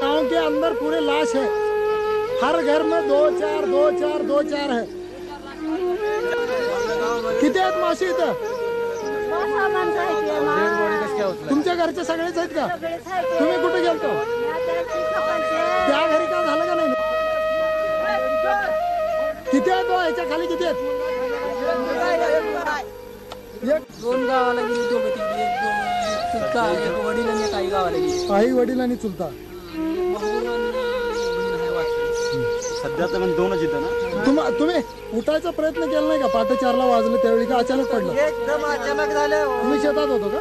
गांव के अंदर पूरे लाश है, हर घर में 2 4 2 4 2 4 है। किती आहेत मावशी इथं? तुमच्या घरचे सगळेच आहेत का? तुम्ही कुठे गेलतो? त्या घरी काय झालं का नाही? किती आहेत याच्या खाली किती आहेत? 2 गावाला गेली, दोघं तिकडे, एक चुलता, एक वडील आणि एक आई गावाला गेली. आई वडील आणि चुलता. सध्या तर 2च इथं ना. तुम्ही उठायचा प्रयत्न केला नाही का? 4:30 वाजले त्यावेळी का अचानक पडलं? एकदम अचानक झालं. तुम्ही शेतात होतो का?